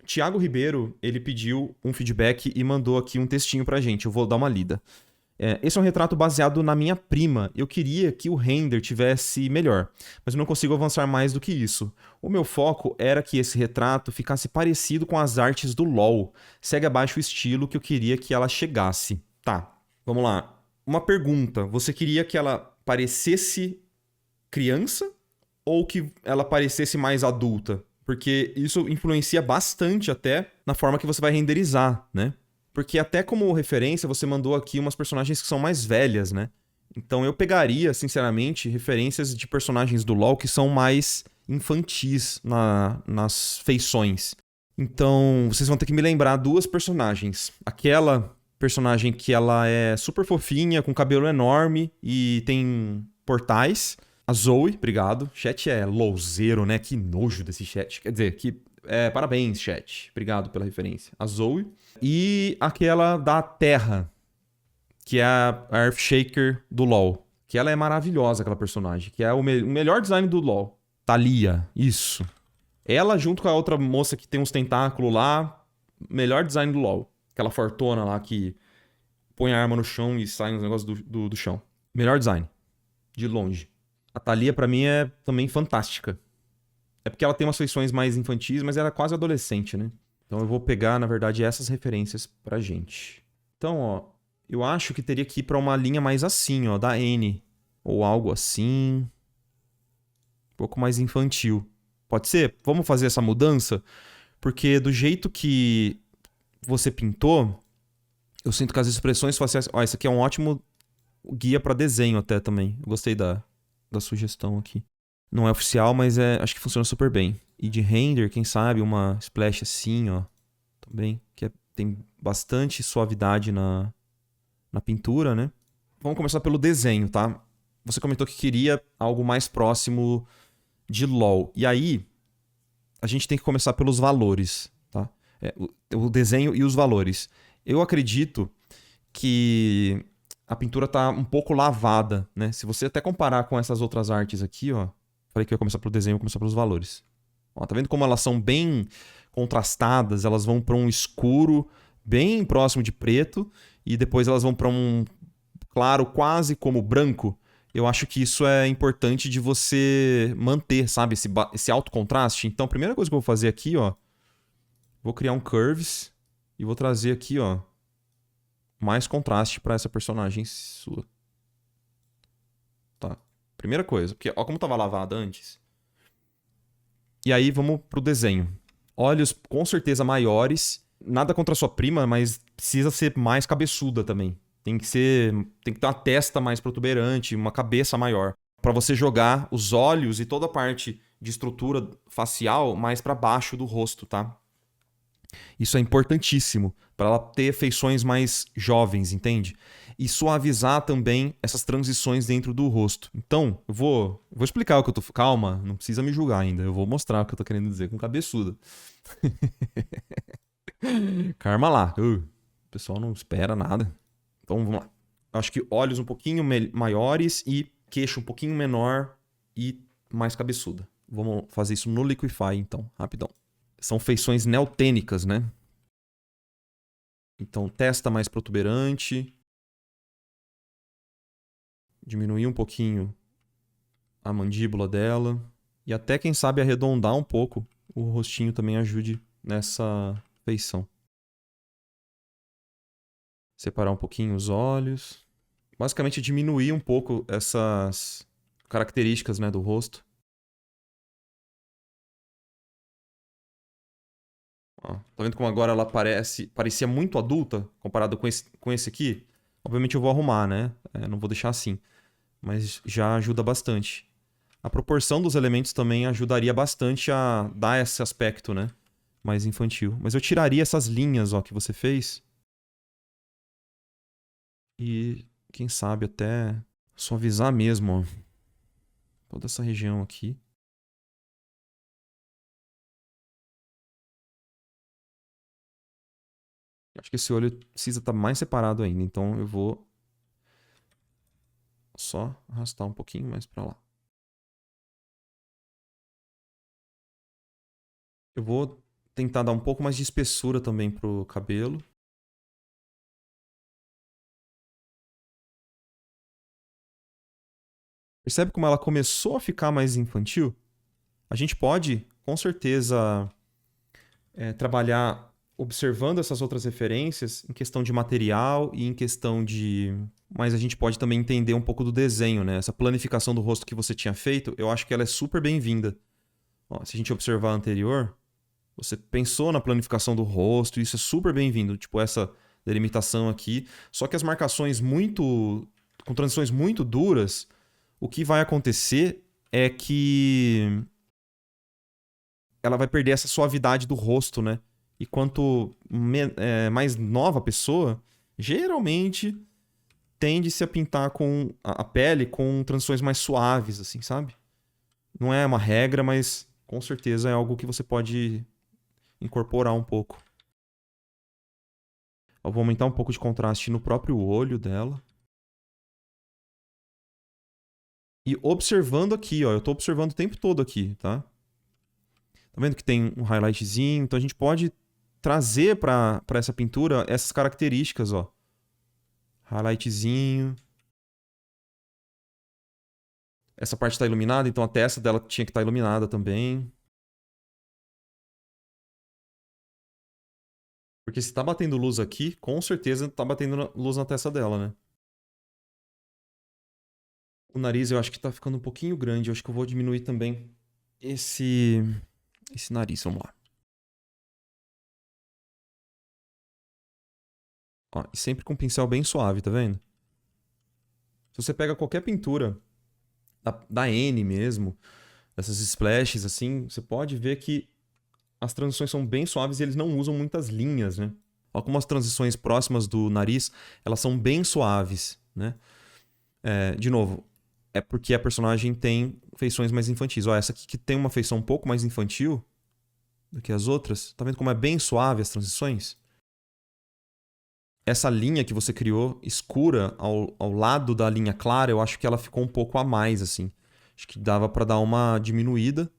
Tiago Ribeiro, ele pediu um feedback e mandou aqui um textinho pra gente. Eu vou dar uma lida. Esse é um retrato baseado na minha prima. Eu queria que o render tivesse melhor, mas eu não consigo avançar mais do que isso. O meu foco era que esse retrato ficasse parecido com as artes do LoL. Segue abaixo o estilo que eu queria que ela chegasse. Tá, vamos lá. Uma pergunta. Você queria que ela parecesse criança ou que ela parecesse mais adulta? Porque isso influencia bastante até na forma que você vai renderizar, né? Porque até como referência, você mandou aqui umas personagens que são mais velhas, né? Então eu pegaria, sinceramente, referências de personagens do LoL que são mais infantis nas feições. Então, vocês vão ter que me lembrar duas personagens. Aquela personagem que ela é super fofinha, com cabelo enorme e tem portais. A Zoe, obrigado. Chat é louzeiro, né? Que nojo desse chat. Quer dizer, parabéns, chat. Obrigado pela referência. A Zoe. E aquela da Terra, que é a Earthshaker do LoL. Que ela é maravilhosa, aquela personagem. Que é o melhor design do LoL. Thalia, isso. Ela junto com a outra moça que tem uns tentáculos lá. Melhor design do LoL. Aquela fortuna lá que põe a arma no chão e sai uns negócios do chão. Melhor design. De longe. A Thalia, pra mim, é também fantástica. É porque ela tem umas feições mais infantis, mas ela é quase adolescente, né? Então eu vou pegar, na verdade, essas referências pra gente. Então, ó, eu acho que teria que ir pra uma linha mais assim, ó, da N. Ou algo assim. Um pouco mais infantil. Pode ser? Vamos fazer essa mudança? Porque do jeito que você pintou, eu sinto que as expressões faciais... Ó, esse aqui é um ótimo guia pra desenho até também. Eu gostei da sugestão aqui. Não é oficial, mas acho que funciona super bem. E de render, quem sabe, uma splash assim, ó. Também, tem bastante suavidade na pintura, né? Vamos começar pelo desenho, tá? Você comentou que queria algo mais próximo de LoL. E aí, a gente tem que começar pelos valores, tá? O desenho e os valores. Eu acredito que a pintura tá um pouco lavada, né? Se você até comparar com essas outras artes aqui, ó. Falei que eu ia começar pelo desenho, eu vou começar pelos valores. Ó, tá vendo como elas são bem contrastadas? Elas vão para um escuro bem próximo de preto e depois elas vão para um claro quase como branco. Eu acho que isso é importante de você manter, sabe? Esse alto contraste. Então, a primeira coisa que eu vou fazer aqui, ó. Vou criar um curves e vou trazer aqui, ó, mais contraste para essa personagem sua. Tá. Primeira coisa, porque ó como tava lavada antes. E aí vamos pro desenho. Olhos com certeza maiores. Nada contra a sua prima, mas precisa ser mais cabeçuda também. Tem que ter uma testa mais protuberante, uma cabeça maior, para você jogar os olhos e toda a parte de estrutura facial mais para baixo do rosto, tá? Isso é importantíssimo para ela ter feições mais jovens, entende? E suavizar também essas transições dentro do rosto. Então, eu vou explicar o que eu tô... Calma, não precisa me julgar ainda. Eu vou mostrar o que eu tô querendo dizer com cabeçuda. Calma lá. O pessoal não espera nada. Então, vamos lá. Acho que olhos um pouquinho maiores e queixo um pouquinho menor e mais cabeçuda. Vamos fazer isso no Liquify, então, rapidão. São feições neotênicas, né? Então, testa mais protuberante. Diminuir um pouquinho a mandíbula dela. E até, quem sabe, arredondar um pouco o rostinho também ajude nessa feição. Separar um pouquinho os olhos. Basicamente, diminuir um pouco essas características, né, do rosto. Ó, tá vendo como agora ela parecia muito adulta comparado com esse aqui? Obviamente eu vou arrumar, né? Não vou deixar assim. Mas já ajuda bastante. A proporção dos elementos também ajudaria bastante a dar esse aspecto, né? Mais infantil. Mas eu tiraria essas linhas, ó, que você fez. E, quem sabe, até suavizar mesmo, ó. Toda essa região aqui. Acho que esse olho precisa estar mais separado ainda. Então eu vou só arrastar um pouquinho mais pra lá. Eu vou tentar dar um pouco mais de espessura também pro cabelo. Percebe como ela começou a ficar mais infantil? A gente pode, com certeza, trabalhar observando essas outras referências em questão de material e em questão de... Mas a gente pode também entender um pouco do desenho, né? Essa planificação do rosto que você tinha feito, eu acho que ela é super bem-vinda. Se a gente observar a anterior, você pensou na planificação do rosto, isso é super bem-vindo. Tipo, essa delimitação aqui. Só que as marcações com transições muito duras, o que vai acontecer é que ela vai perder essa suavidade do rosto, né? E quanto mais nova a pessoa, geralmente tende-se a pintar com a pele com transições mais suaves, assim, sabe? Não é uma regra, mas com certeza é algo que você pode incorporar um pouco. Eu vou aumentar um pouco de contraste no próprio olho dela. E observando aqui, ó. Eu tô observando o tempo todo aqui, tá? Tá vendo que tem um highlightzinho? Então a gente pode trazer para essa pintura essas características, ó. Highlightzinho. Essa parte está iluminada, então a testa dela tinha que estar iluminada também. Porque se tá batendo luz aqui, com certeza tá batendo luz na testa dela, né? O nariz eu acho que tá ficando um pouquinho grande. Eu acho que eu vou diminuir também esse nariz. Vamos lá. Ó, e sempre com um pincel bem suave, tá vendo? Se você pega qualquer pintura da N mesmo, essas splashes assim, você pode ver que as transições são bem suaves e eles não usam muitas linhas, né? Algumas transições próximas do nariz, elas são bem suaves, né? De novo, é porque a personagem tem feições mais infantis. Ó, essa aqui que tem uma feição um pouco mais infantil do que as outras. Tá vendo como é bem suave as transições? Essa linha que você criou, escura, ao lado da linha clara, eu acho que ela ficou um pouco a mais, assim. Acho que dava pra dar uma diminuída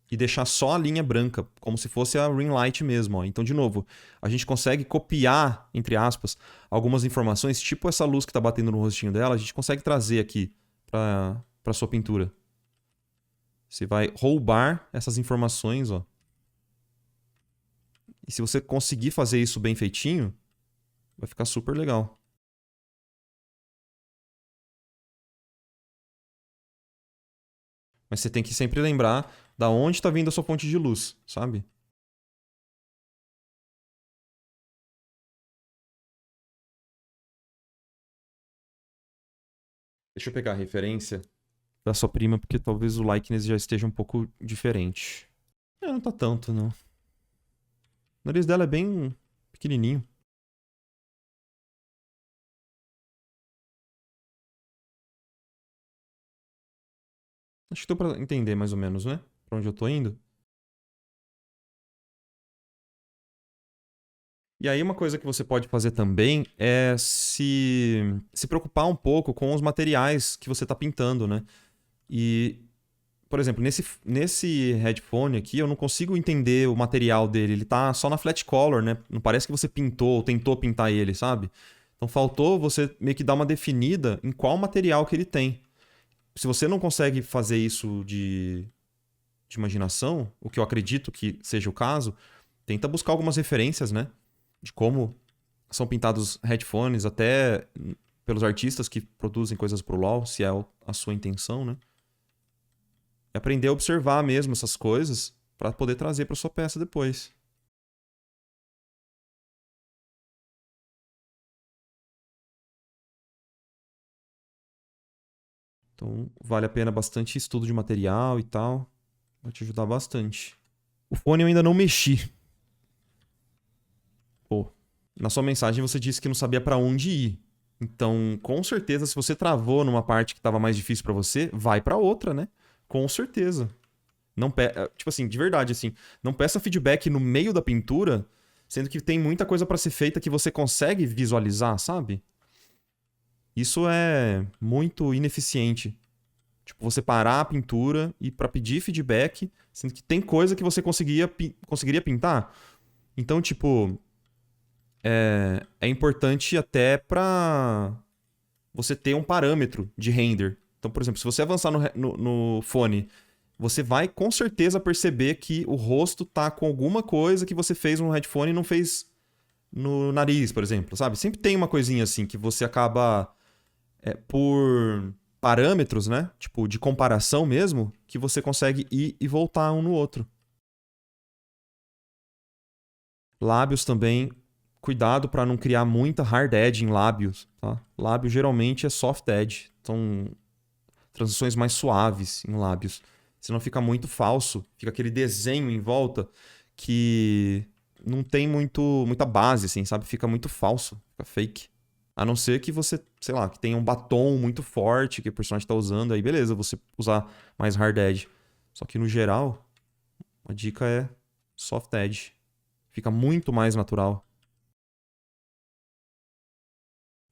e deixar só a linha branca, como se fosse a ring light mesmo. Ó. Então, de novo, a gente consegue copiar, entre aspas, algumas informações, tipo essa luz que está batendo no rostinho dela, a gente consegue trazer aqui para sua pintura. Você vai roubar essas informações, ó. E se você conseguir fazer isso bem feitinho, vai ficar super legal. Mas você tem que sempre lembrar da onde está vindo a sua fonte de luz, sabe? Deixa eu pegar a referência da sua prima, porque talvez o likeness já esteja um pouco diferente. Não tá tanto, não. O nariz dela é bem pequenininho. Acho que deu pra entender mais ou menos, né? Pra onde eu tô indo. E aí uma coisa que você pode fazer também é se preocupar um pouco com os materiais que você tá pintando, né? E, por exemplo, nesse headphone aqui, eu não consigo entender o material dele. Ele tá só na flat color, né? Não parece que você pintou ou tentou pintar ele, sabe? Então faltou você meio que dar uma definida em qual material que ele tem. Se você não consegue fazer isso de imaginação, o que eu acredito que seja o caso, tenta buscar algumas referências, né? De como são pintados headphones, até pelos artistas que produzem coisas pro LoL, se é a sua intenção, né? E aprender a observar mesmo essas coisas para poder trazer para sua peça depois. Então, vale a pena bastante estudo de material e tal. Vai te ajudar bastante. O fone eu ainda não mexi. Pô, na sua mensagem você disse que não sabia para onde ir. Então, com certeza, se você travou numa parte que estava mais difícil para você, vai para outra, né? Com certeza. Não tipo assim, de verdade assim, não peça feedback no meio da pintura, sendo que tem muita coisa para ser feita que você consegue visualizar, sabe? Isso é muito ineficiente. Tipo, você parar a pintura e pra pedir feedback, sendo que tem coisa que você conseguiria pintar. Então, tipo, é importante até pra você ter um parâmetro de render. Então, por exemplo, se você avançar no fone, você vai com certeza perceber que o rosto tá com alguma coisa que você fez no headphone e não fez no nariz, por exemplo, sabe? Sempre tem uma coisinha assim que você acaba, por parâmetros, né? Tipo, de comparação mesmo, que você consegue ir e voltar um no outro. Lábios também, cuidado para não criar muita hard edge em lábios, tá? Lábio geralmente é soft edge, são transições mais suaves em lábios. Senão fica muito falso, fica aquele desenho em volta que não tem muita base, assim, sabe? Fica muito falso, fica fake. A não ser que você, sei lá, que tenha um batom muito forte que o personagem tá usando, aí beleza, você usar mais hard edge. Só que no geral, a dica é soft edge. Fica muito mais natural.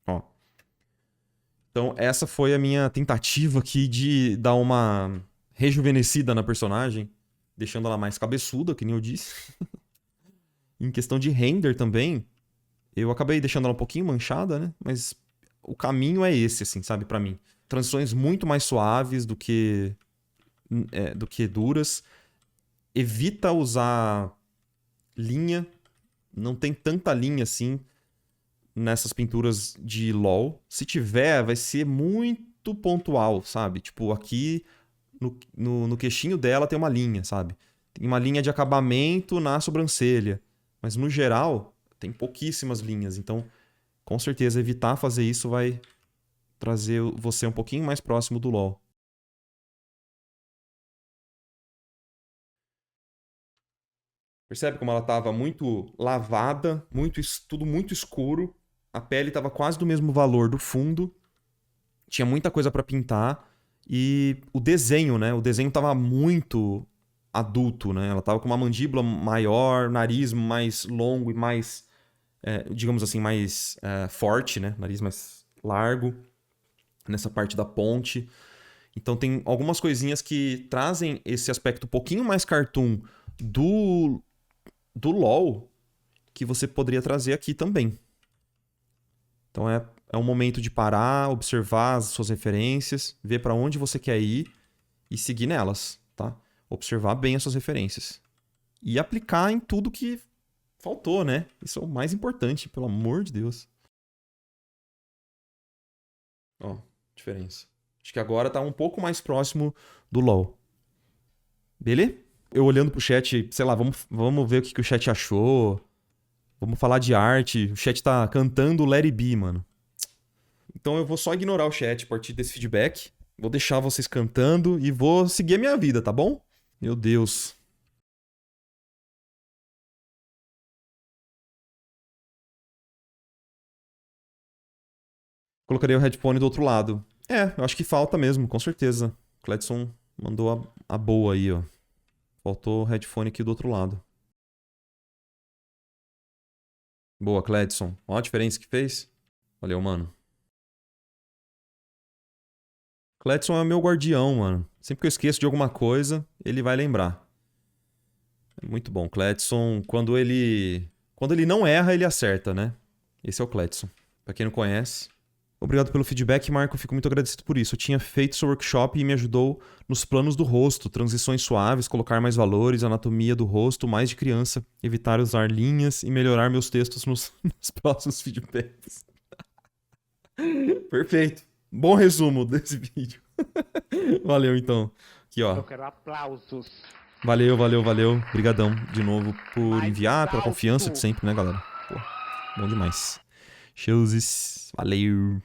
Ó. Então, essa foi a minha tentativa aqui de dar uma rejuvenescida na personagem, deixando ela mais cabeçuda, que nem eu disse. Em questão de render também, eu acabei deixando ela um pouquinho manchada, né? Mas o caminho é esse, assim, sabe, pra mim. Transições muito mais suaves do que duras. Evita usar linha. Não tem tanta linha assim nessas pinturas de LoL. Se tiver, vai ser muito pontual, sabe? Tipo, aqui no queixinho dela tem uma linha, sabe? Tem uma linha de acabamento na sobrancelha. Mas no geral, tem pouquíssimas linhas. Então, com certeza, evitar fazer isso vai trazer você um pouquinho mais próximo do LoL. Percebe como ela estava muito lavada, tudo muito escuro. A pele estava quase do mesmo valor do fundo. Tinha muita coisa para pintar. E o desenho, né? O desenho estava muito adulto, né? Ela estava com uma mandíbula maior, nariz mais longo e mais, digamos assim, mais forte, né? Nariz mais largo nessa parte da ponte. Então tem algumas coisinhas que trazem esse aspecto um pouquinho mais cartoon do LoL que você poderia trazer aqui também. Então é um momento de parar, observar as suas referências, ver para onde você quer ir e seguir nelas, tá? Observar bem as suas referências. E aplicar em tudo que faltou, né? Isso é o mais importante, pelo amor de Deus. Ó, diferença. Acho que agora tá um pouco mais próximo do LoL. Beleza? Eu olhando pro chat, sei lá, vamos ver o que o chat achou. Vamos falar de arte. O chat tá cantando Let It Be, mano. Então eu vou só ignorar o chat a partir desse feedback. Vou deixar vocês cantando e vou seguir a minha vida, tá bom? Meu Deus. Colocaria o headphone do outro lado. Eu acho que falta mesmo, com certeza. O Cledson mandou a boa aí, ó. Faltou o headphone aqui do outro lado. Boa, Cledson. Olha a diferença que fez. Valeu, mano. Cledson é meu guardião, mano. Sempre que eu esqueço de alguma coisa, ele vai lembrar. É muito bom. Cledson, quando ele não erra, ele acerta, né? Esse é o Cledson. Pra quem não conhece. Obrigado pelo feedback, Marco. Fico muito agradecido por isso. Eu tinha feito seu workshop e me ajudou nos planos do rosto, transições suaves, colocar mais valores, anatomia do rosto, mais de criança, evitar usar linhas e melhorar meus textos nos próximos feedbacks. Perfeito. Bom resumo desse vídeo. Valeu, então. Aqui, ó. Eu quero aplausos. Valeu. Obrigadão de novo por enviar, pela confiança de sempre, né, galera? Pô, bom demais. Showzes. Valeu.